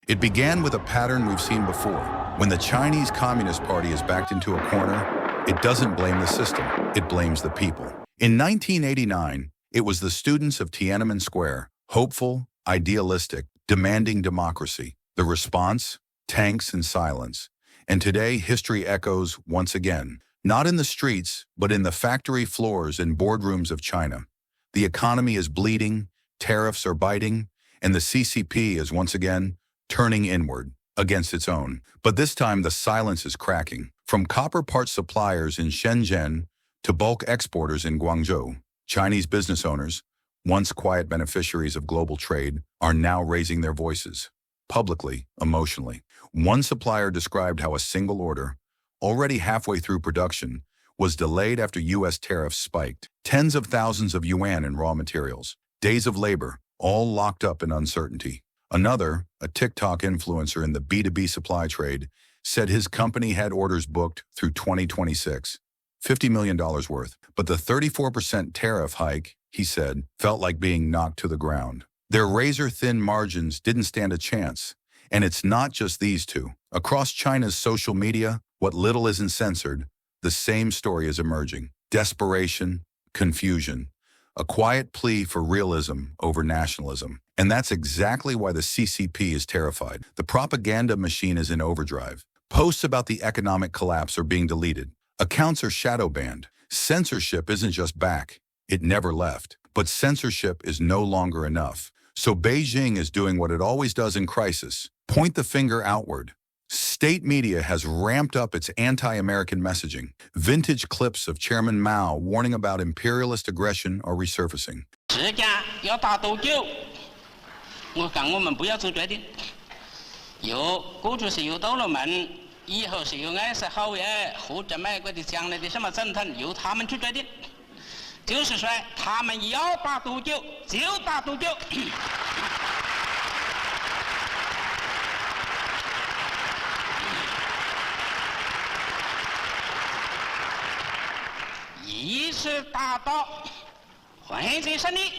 It began with a pattern we've seen before. When the Chinese Communist Party is backed into a corner, it doesn't blame the system, it blames the people. In 1989, it was the students of Tiananmen Square, hopeful, idealistic, demanding democracy. The response? Tanks and silence. And today, history echoes once again. Not in the streets, but in the factory floors and boardrooms of China. The economy is bleeding, tariffs are biting, and the CCP is once again turning inward against its own. But this time, the silence is cracking. From copper parts suppliers in Shenzhen to bulk exporters in Guangzhou, Chinese business owners, once quiet beneficiaries of global trade, are now raising their voices, publicly, emotionally. One supplier described how a single order, already halfway through production, was delayed after U.S. tariffs spiked. Tens of thousands of yuan in raw materials, days of labor, all locked up in uncertainty. Another, a TikTok influencer in the B2B supply trade, said his company had orders booked through 2026, $50 million worth. But the 34% tariff hike, he said, felt like being knocked to the ground. Their razor-thin margins didn't stand a chance. And it's not just these two. Across China's social media, what little isn't censored, the same story is emerging. Desperation, confusion, a quiet plea for realism over nationalism. And that's exactly why the CCP is terrified. The propaganda machine is in overdrive. Posts about the economic collapse are being deleted. Accounts are shadow banned. Censorship isn't just back. It never left. But censorship is no longer enough. So Beijing is doing what it always does in crisis. Point the finger outward. State media has ramped up its anti-American messaging. Vintage clips of Chairman Mao warning about imperialist aggression are resurfacing. 时间要打多久？我讲我们不要做决定。过去是有到了门，以后是有爱是好耶，或者美国的将来的什么政坛，由他们去决定。就是说，他们要打多久就打多久。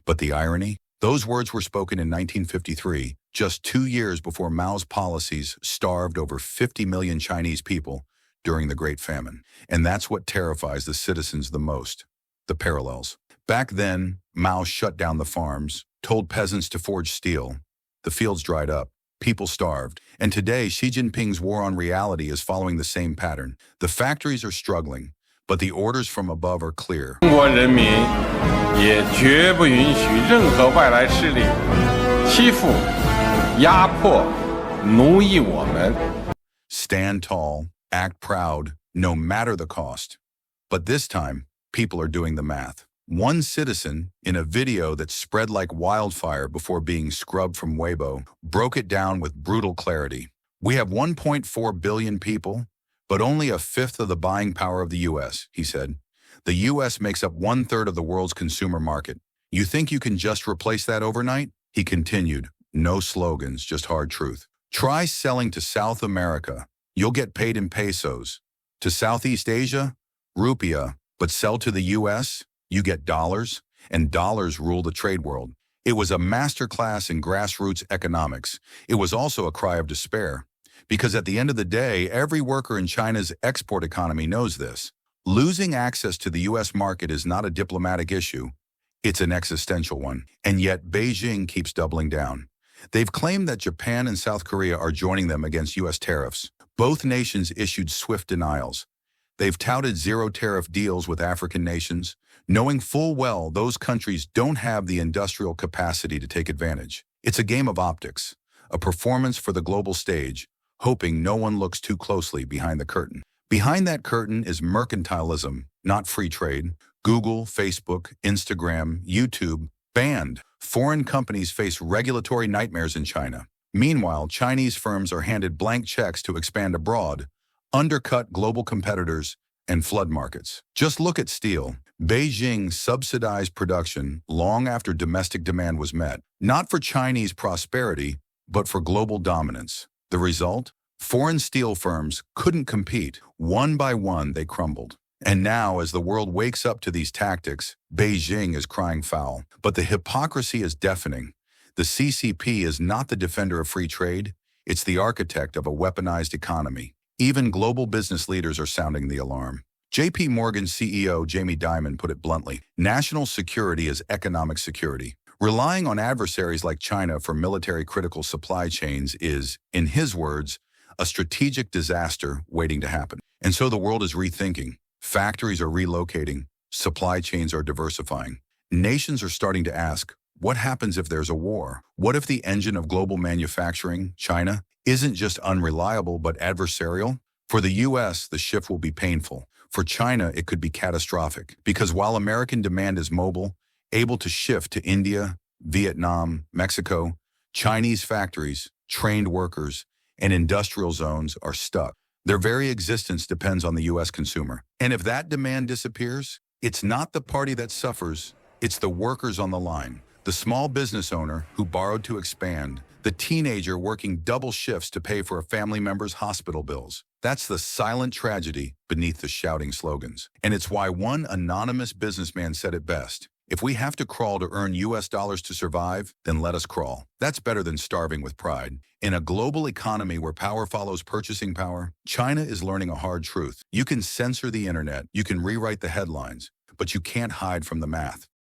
But the irony? Those words were spoken in 1953, just 2 years before Mao's policies starved over 50 million Chinese people during the Great Famine. And that's what terrifies the citizens the most, the parallels. Back then, Mao shut down the farms, told peasants to forge steel. The fields dried up, people starved. And today, Xi Jinping's war on reality is following the same pattern. The factories are struggling, but the orders from above are clear. 中国人民也绝不允许任何外来势力欺负、压迫、奴役我们。 Stand tall, act proud, no matter the cost. But this time, people are doing the math. One citizen, in a video that spread like wildfire before being scrubbed from Weibo, broke it down with brutal clarity. We have 1.4 billion people, but only a fifth of the buying power of the U.S., he said. The U.S. makes up 1/3 of the world's consumer market. You think you can just replace that overnight? He continued, no slogans, just hard truth. Try selling to South America. You'll get paid in pesos. To Southeast Asia, rupiah. But sell to the U.S., you get dollars, and dollars rule the trade world. It was a masterclass in grassroots economics. It was also a cry of despair. Because at the end of the day, every worker in China's export economy knows this. Losing access to the U.S. market is not a diplomatic issue. It's an existential one. And yet Beijing keeps doubling down. They've claimed that Japan and South Korea are joining them against U.S. tariffs. Both nations issued swift denials. They've touted zero-tariff deals with African nations, knowing full well those countries don't have the industrial capacity to take advantage. It's a game of optics, a performance for the global stage, hoping no one looks too closely behind the curtain. Behind that curtain is mercantilism, not free trade. Google, Facebook, Instagram, YouTube, banned. Foreign companies face regulatory nightmares in China. Meanwhile, Chinese firms are handed blank checks to expand abroad, undercut global competitors, and flood markets. Just look at steel. Beijing subsidized production long after domestic demand was met, not for Chinese prosperity, but for global dominance. The result? Foreign steel firms couldn't compete. One by one, they crumbled. And now, as the world wakes up to these tactics, Beijing is crying foul. But the hypocrisy is deafening. The CCP is not the defender of free trade. It's the architect of a weaponized economy. Even global business leaders are sounding the alarm. JP Morgan CEO Jamie Dimon put it bluntly, national security is economic security. Relying on adversaries like China for military-critical supply chains is, in his words, a strategic disaster waiting to happen. And so the world is rethinking. Factories are relocating. Supply chains are diversifying. Nations are starting to ask, what happens if there's a war? What if the engine of global manufacturing, China, isn't just unreliable but adversarial? For the U.S., the shift will be painful. For China, it could be catastrophic. Because while American demand is mobile, able to shift to India, Vietnam, Mexico, Chinese factories, trained workers, and industrial zones are stuck. Their very existence depends on the U.S. consumer. And if that demand disappears, it's not the party that suffers, it's the workers on the line. The small business owner who borrowed to expand, the teenager working double shifts to pay for a family member's hospital bills. That's the silent tragedy beneath the shouting slogans. And it's why one anonymous businessman said it best. If we have to crawl to earn US dollars to survive, then let us crawl. That's better than starving with pride. In a global economy where power follows purchasing power, China is learning a hard truth. You can censor the internet, you can rewrite the headlines, but you can't hide from the math.